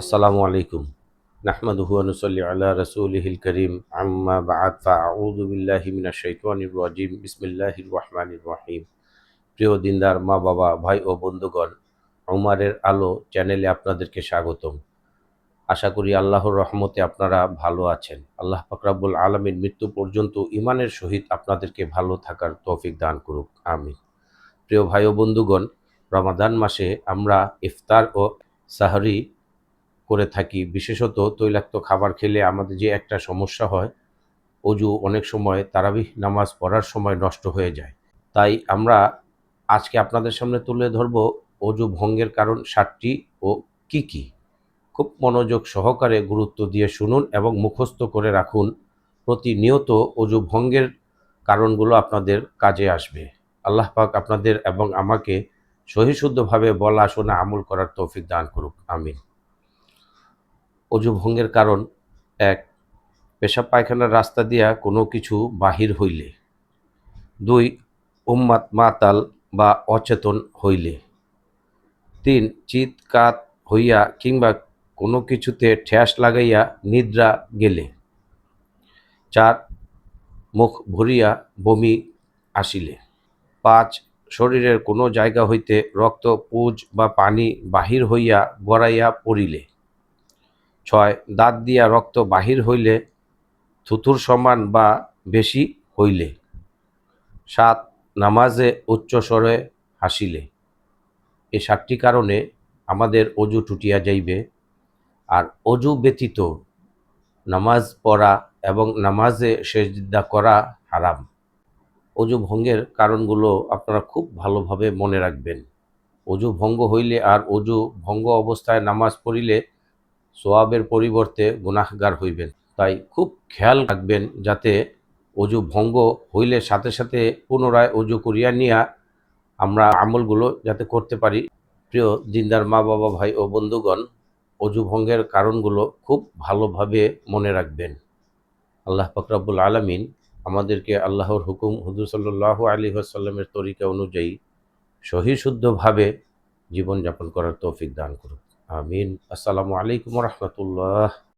আসসালামু আলাইকুম। নাহমাদুহু ওয়া নুসাল্লি আলা রাসূলিহিল কারীম। আম্মা বা'দ ফাআউযু বিল্লাহি মিনাশ শাইতানির রাজীম। বিসমিল্লাহির রহমানির রহিম। প্রিয় দিনদার মা-বাবা, ভাই ও বন্ধুগণ, ওমারের আলো চ্যানেলে আপনাদেরকে স্বাগতম। আশা করি আল্লাহর রহমতে আপনারা ভালো আছেন। আল্লাহ পাক রব্বুল আলামিন মৃত্যু পর্যন্ত ঈমানের সহিত আপনাদেরকে ভালো থাকার তৌফিক দান করুক। আমিন। প্রিয় ভাই ও বন্ধুগণ, রমাদান মাসে আমরা ইফতার ও সাহরি করে থাকি। বিশেষত তৈলাক্ত খাবার খেলে আমাদের যে একটা সমস্যা হয়, অজু অনেক সময় তারাবিহ নামাজ পড়ার সময় নষ্ট হয়ে যায়। তাই আমরা আজকে আপনাদের সামনে তুলে ধরব অজু ভঙ্গের কারণ ৭টি ও কি, কি। খুব মনোযোগ সহকারে গুরুত্ব দিয়ে শুনুন এবং মুখস্থ করে রাখুন। প্রতিনিয়ত অজু ভঙ্গের কারণগুলো আপনাদের কাজে আসবে। আল্লাহ পাক আপনাদের এবং আমাকে সহিশুদ্ধভাবে বলা, শোনা, আমল করার তৌফিক দান করুক। আমিন। অজু ভঙ্গের কারণ: ১. পেশাব পায়খানার রাস্তা দিয়া কোনো কিছু বাহির হইলে। ২. উম্মাদ মাতাল বা অচেতন হইলে। ৩. চিৎ কাত হইয়া কিংবা কোনো কিছুতে ঠেস লাগাইয়া নিদ্রা গেলে। ৪. মুখ ভরিয়া বমি আসিলে। ৫. শরীরের কোনো জায়গা হইতে রক্ত, পুজ বা পানি বাহির হইয়া গড়াইয়া পড়িলে। ৬. দাঁত দিয়া রক্ত বাহির হইলে, থুথুর সমান বা বেশি হইলে। ৭. নামাজে উচ্চস্বরে হাসিলে। এই ৭টি কারণে আমাদের অজু টুটিয়া যাইবে। আর অজু ব্যতীত নামাজ পড়া এবং নামাজে সেজদা করা হারাম। অজু ভঙ্গের কারণগুলো আপনারা খুব ভালোভাবে মনে রাখবেন। অজু ভঙ্গ হইলে আর অজু ভঙ্গ অবস্থায় নামাজ পড়িলে সওয়াবের পরিবর্তে গুনাহগার হইবেন। তাই খুব খেয়াল রাখবেন যাতে অজু ভঙ্গ হইলে সাথে সাথে পুনরায় অজু করিয়া নিয়া আমরা আমলগুলো যাতে করতে পারি। প্রিয় দিনদার মা বাবা, ভাই ও বন্ধুগণ, অজু ভঙ্গের কারণগুলো খুব ভালোভাবে মনে রাখবেন। আল্লাহ পাক রব্বুল আলামিন আমাদেরকে আল্লাহর হুকুম, হুজুর সাল্লাল্লাহু আলাইহি ওয়াসাল্লামের তরিকা অনুযায়ী সহিশুদ্ধভাবে জীবনযাপন করার তৌফিক দান করুন। আমিন। আসসালামু আলাইকুম ওয়া রাহমাতুল্লাহ।